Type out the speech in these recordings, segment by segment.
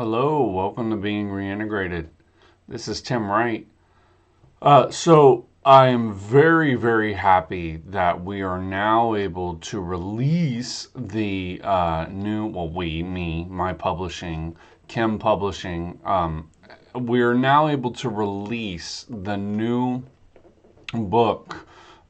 Hello, welcome to Being Reintegrated. This is Tim Wright. So I am very, very happy that we are now able to release the my publishing, Kim Publishing. We are now able to release the new book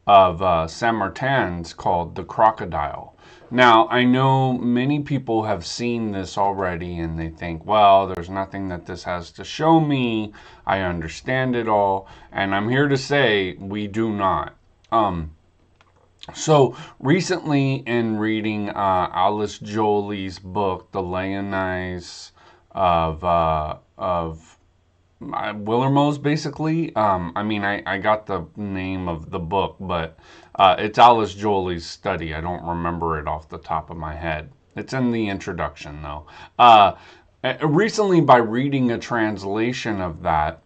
of Saint Martin's called The Crocodile. Now, I know many people have seen this already and they think, well, there's nothing that this has to show me. I understand it all. And I'm here to say we do not. So recently in reading Alice Jolie's book, The Lyonnaise of Willermo's, basically. I got the name of the book, but it's Alice Jolie's study. I don't remember it off the top of my head. It's in the introduction, though. Recently, by reading a translation of that,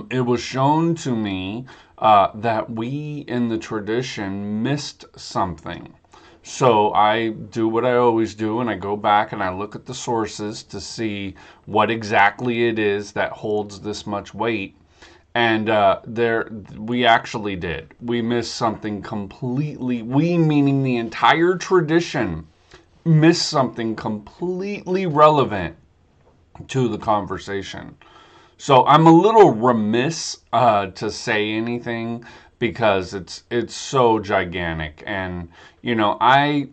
it was shown to me that we in the tradition missed something. So I do what I always do, and I go back and I look at the sources to see what exactly it is that holds this much weight. And we actually did. We missed something completely. We, meaning the entire tradition, missed something completely relevant to the conversation. So I'm a little remiss to say anything because it's so gigantic, and I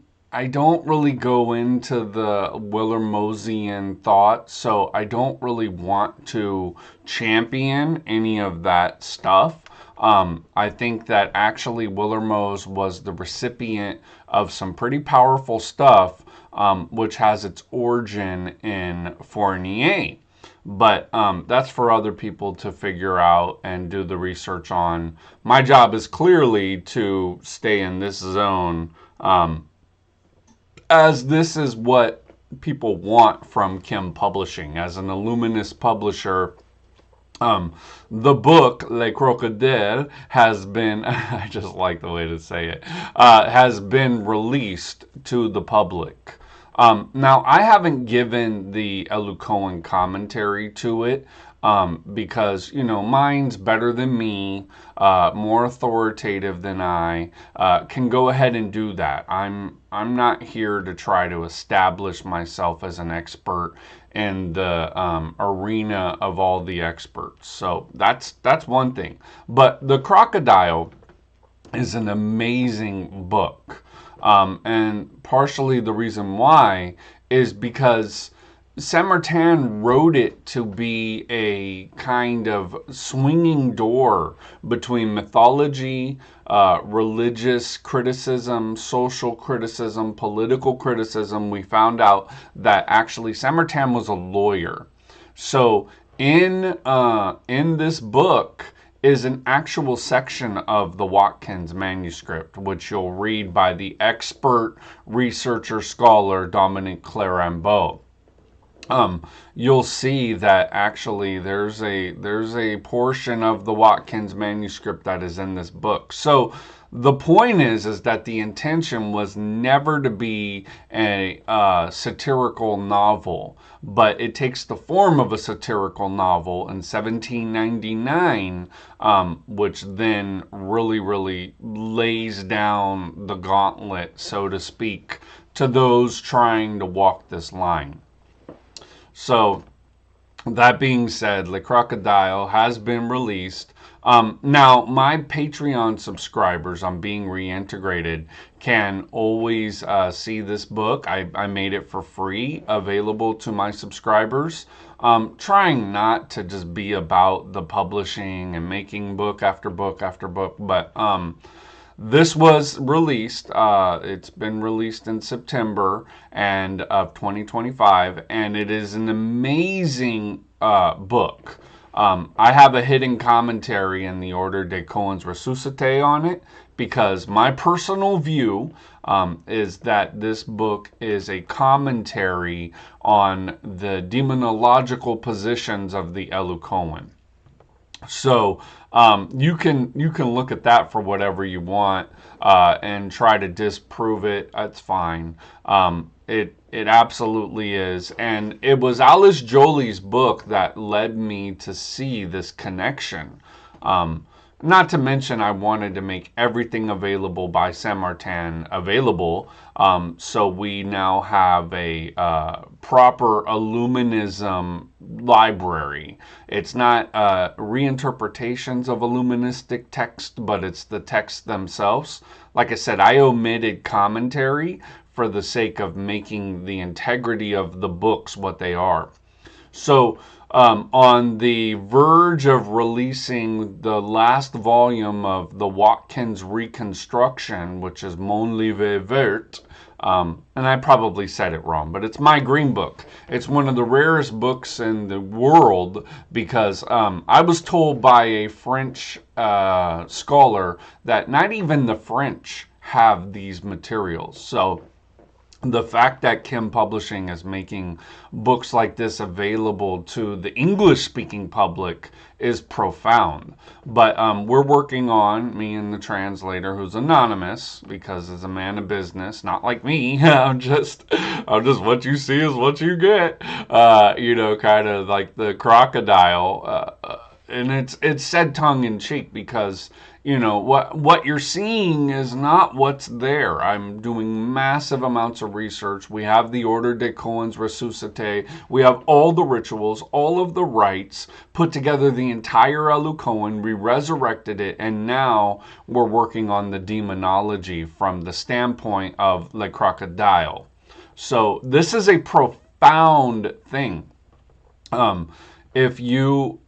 don't really go into the Willermosian thought, so I don't really want to champion any of that stuff. I think that actually Willermose was the recipient of some pretty powerful stuff, which has its origin in Fournier. But that's for other people to figure out and do the research on. My job is clearly to stay in this zone, as this is what people want from Kim Publishing. As an Illuminist publisher, the book Le Crocodile has been, I just like the way to say it, has been released to the public. Now, I haven't given the Elucoan commentary to it because, mine's better than me, more authoritative than I, can go ahead and do that. I'm not here to try to establish myself as an expert in the arena of all the experts. So that's one thing. But The Crocodile is an amazing book. And partially the reason why is because Saint Martin wrote it to be a kind of swinging door between mythology, religious criticism, social criticism, political criticism. We found out that actually Saint Martin was a lawyer. So in this book is an actual section of the Watkins manuscript, which you'll read by the expert researcher scholar Dominique Clarambeau. You'll see that actually there's a portion of the Watkins manuscript that is in this book. So the point is that the intention was never to be a satirical novel, but it takes the form of a satirical novel in 1799, which then really lays down the gauntlet, so to speak, to those trying to walk this line. So, that being said, Le Crocodile has been released. Now, my Patreon subscribers on Being Reintegrated can always see this book. I made it for free, available to my subscribers. Trying not to just be about the publishing and making book after book after book, but this was released. It's been released in September of 2025, and it is an amazing book. I have a hidden commentary in the Order des Coens Ressuscités on it because my personal view is that this book is a commentary on the demonological positions of the Elucoan. So you can look at that for whatever you want and try to disprove it. That's fine. It absolutely is, and it was Alice Jolie's book that led me to see this connection. Um, Not to mention, I wanted to make everything available by Saint Martin available. So we now have a proper Illuminism library. It's not reinterpretations of Illuministic text, but it's the texts themselves. Like I said, I omitted commentary for the sake of making the integrity of the books what they are. So, on the verge of releasing the last volume of the Watkins Reconstruction, which is Mon Livre Vert, and I probably said it wrong, but it's my green book. It's one of the rarest books in the world because I was told by a French scholar that not even the French have these materials. So the fact that Kim Publishing is making books like this available to the English speaking public is profound. But we're working on, me and the translator, who's anonymous because he's a man of business, not like me. I'm just what you see is what you get. Kind of like the crocodile. And it's said tongue in cheek because what you're seeing is not what's there. I'm doing massive amounts of research. We have the Order des Cohens Ressuscité. We have all the rituals, all of the rites, put together the entire Elu Cohen. We resurrected it, and now we're working on the demonology from the standpoint of Le Crocodile. So this is a profound thing. If you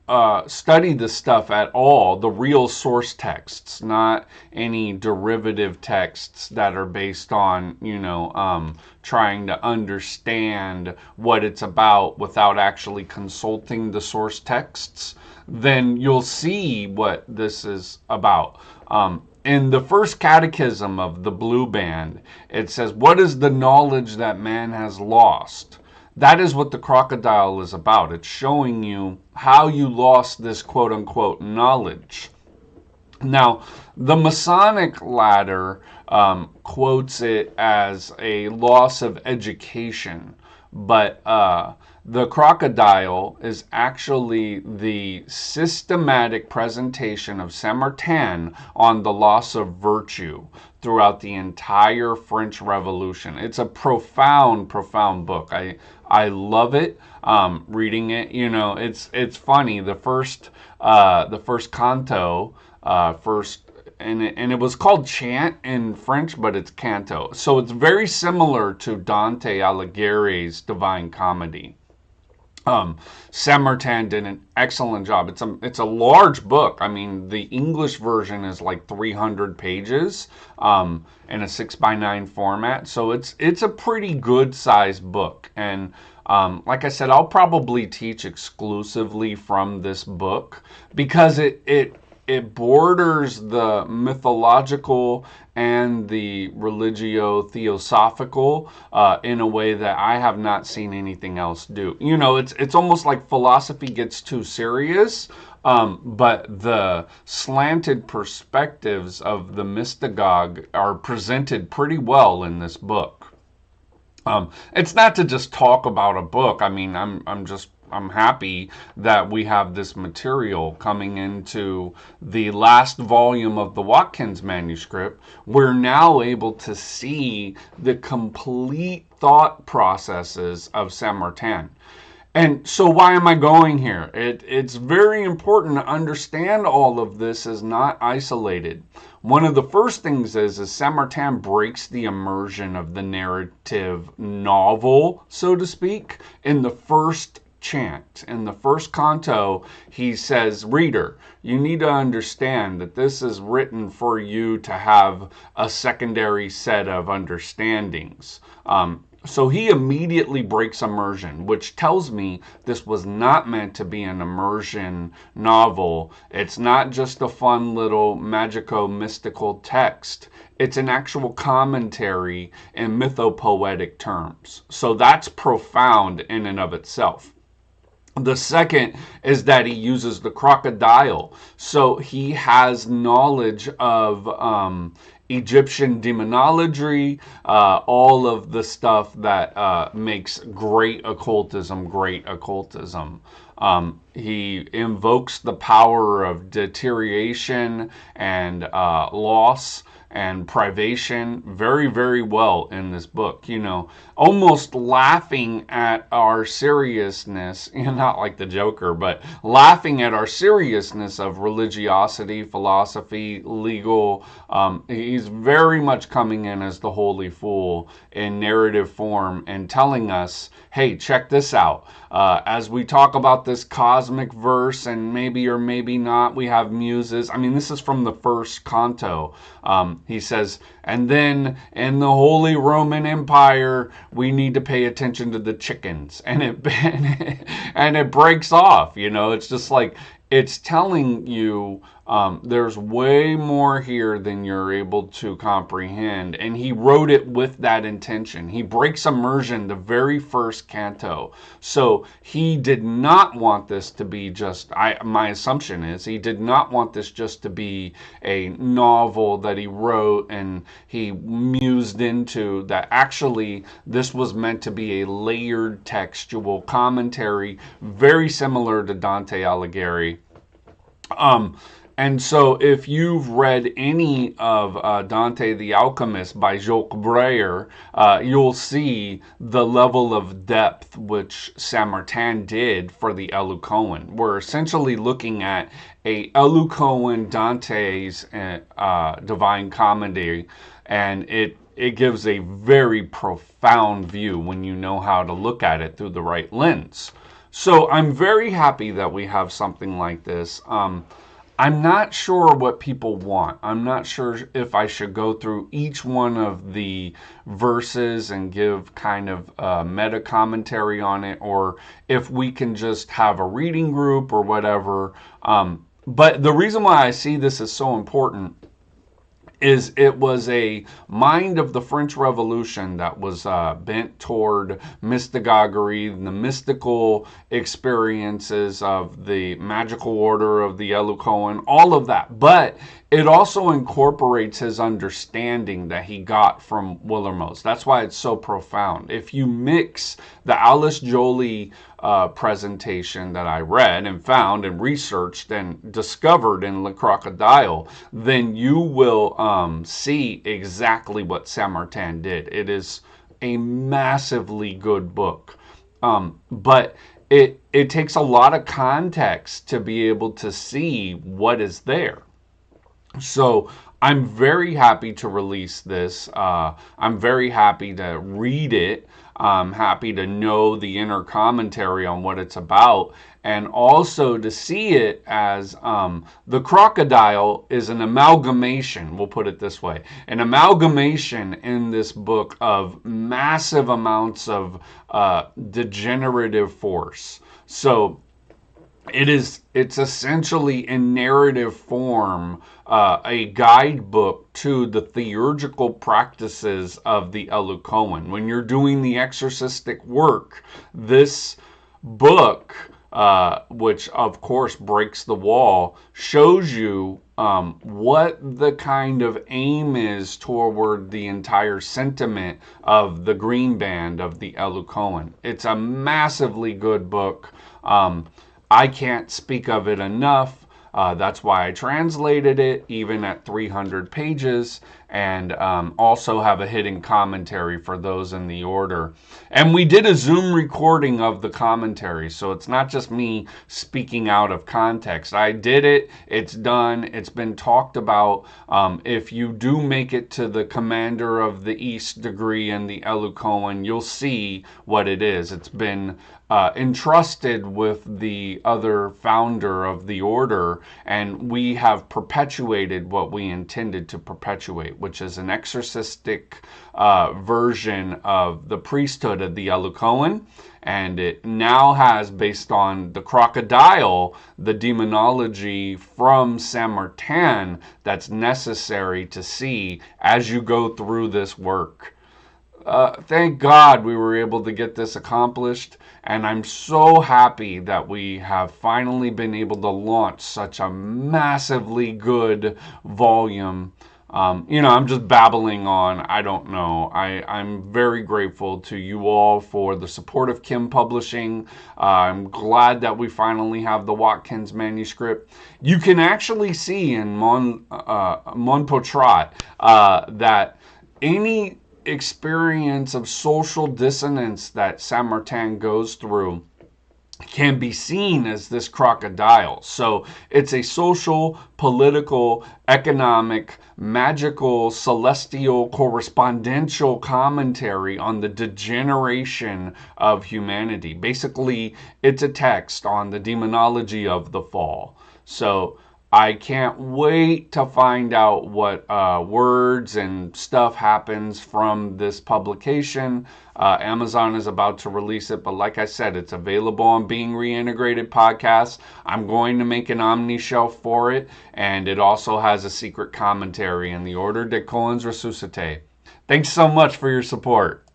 study this stuff at all, the real source texts, not any derivative texts that are based on, trying to understand what it's about without actually consulting the source texts, then you'll see what this is about. In the first catechism of the Blue Band, it says, "What is the knowledge that man has lost?" That is what the crocodile is about. It's showing you how you lost this quote unquote knowledge. Now, the Masonic ladder quotes it as a loss of education, but the crocodile is actually the systematic presentation of Saint Martin on the loss of virtue throughout the entire French Revolution. It's a profound, profound book. I love it. Reading it, it's funny. The first canto, and it was called chant in French, but it's canto. So it's very similar to Dante Alighieri's Divine Comedy. Saint Martin did an excellent job. It's a large book. I mean, the English version is like 300 pages in a 6x9 format. So it's a pretty good sized book. And like I said, I'll probably teach exclusively from this book because it borders the mythological and the religio-theosophical in a way that I have not seen anything else do. It's almost like philosophy gets too serious, but the slanted perspectives of the mystagogue are presented pretty well in this book. It's not to just talk about a book. I mean, I'm happy that we have this material coming into the last volume of the Watkins manuscript. We're now able to see the complete thought processes of Saint Martin. And so why am I going here? It's very important to understand all of this is not isolated. One of the first things is Saint Martin breaks the immersion of the narrative novel, so to speak, in the first chant. In the first canto, he says, "Reader, you need to understand that this is written for you to have a secondary set of understandings." So he immediately breaks immersion, which tells me this was not meant to be an immersion novel. It's not just a fun little magico-mystical text. It's an actual commentary in mythopoetic terms. So that's profound in and of itself. The second is that he uses the crocodile. So he has knowledge of Egyptian demonology, all of the stuff that makes great occultism great occultism. He invokes the power of deterioration and loss and privation very, very well in this book. You know, almost laughing at our seriousness, you know, not like the Joker, but laughing at our seriousness of religiosity, philosophy, legal. He's very much coming in as the holy fool in narrative form and telling us, hey, check this out. As we talk about this cosmic verse, and maybe or maybe not, we have muses. I mean, this is from the first canto. He says, and then in the Holy Roman Empire, we need to pay attention to the chickens. And it breaks off, you know, it's just like, it's telling you there's way more here than you're able to comprehend. And he wrote it with that intention. He breaks immersion the very first canto. So he did not want this to be just, my assumption is, he did not want this just to be a novel that he wrote and he mused into, that actually this was meant to be a layered textual commentary, very similar to Dante Alighieri. And so if you've read any of Dante the Alchemist by Jacques Breyer, you'll see the level of depth which Saint-Martin did for the Elucoan. We're essentially looking at a Elucoan Dante's Divine Comedy, and it gives a very profound view when you know how to look at it through the right lens. So I'm very happy that we have something like this. I'm not sure what people want. I'm not sure if I should go through each one of the verses and give kind of a meta commentary on it, or if we can just have a reading group or whatever. But the reason why I see this as so important is it was a mind of the French Revolution that was bent toward mystagoguery, the mystical experiences of the magical order of the Elucoan, all of that. But it also incorporates his understanding that he got from Willermoz. That's why it's so profound. If you mix the Alice Jolie presentation that I read and found and researched and discovered in Le Crocodile, then you will see exactly what Saint-Martin did. It is a massively good book. But it takes a lot of context to be able to see what is there. So I'm very happy to release this. I'm very happy to read it. I'm happy to know the inner commentary on what it's about, and also to see it as the crocodile is an amalgamation, we'll put it this way, an amalgamation in this book of massive amounts of degenerative force. So it's essentially in narrative form a guidebook to the theurgical practices of the Elucoan. When you're doing the exorcistic work, this book, which of course breaks the wall, shows you what the kind of aim is toward the entire sentiment of the green band of the Elucoan. It's a massively good book. I can't speak of it enough. That's why I translated it, even at 300 pages, and also have a hidden commentary for those in the order. And we did a Zoom recording of the commentary, so it's not just me speaking out of context. I did it. It's done. It's been talked about. If you do make it to the Commander of the East degree in the Elucoan, you'll see what it is. It's been entrusted with the other founder of the order, and we have perpetuated what we intended to perpetuate, which is an exorcistic version of the priesthood of the Elucoan. And it now has, based on the crocodile, the demonology from Saint-Martin that's necessary to see as you go through this work. Thank God we were able to get this accomplished. And I'm so happy that we have finally been able to launch such a massively good volume. I'm just babbling on. I don't know. I'm very grateful to you all for the support of Kim Publishing. I'm glad that we finally have the Watkins manuscript. You can actually see in Mon Potrat that any experience of social dissonance that Saint Martin goes through can be seen as this crocodile. So it's a social, political, economic, magical, celestial, correspondential commentary on the degeneration of humanity. Basically, it's a text on the demonology of the fall. So I can't wait to find out what words and stuff happens from this publication. Amazon is about to release it, but like I said, it's available on Being Reintegrated Podcasts. I'm going to make an Omni shelf for it, and it also has a secret commentary in the Order des Colons Ressuscités. Thanks so much for your support.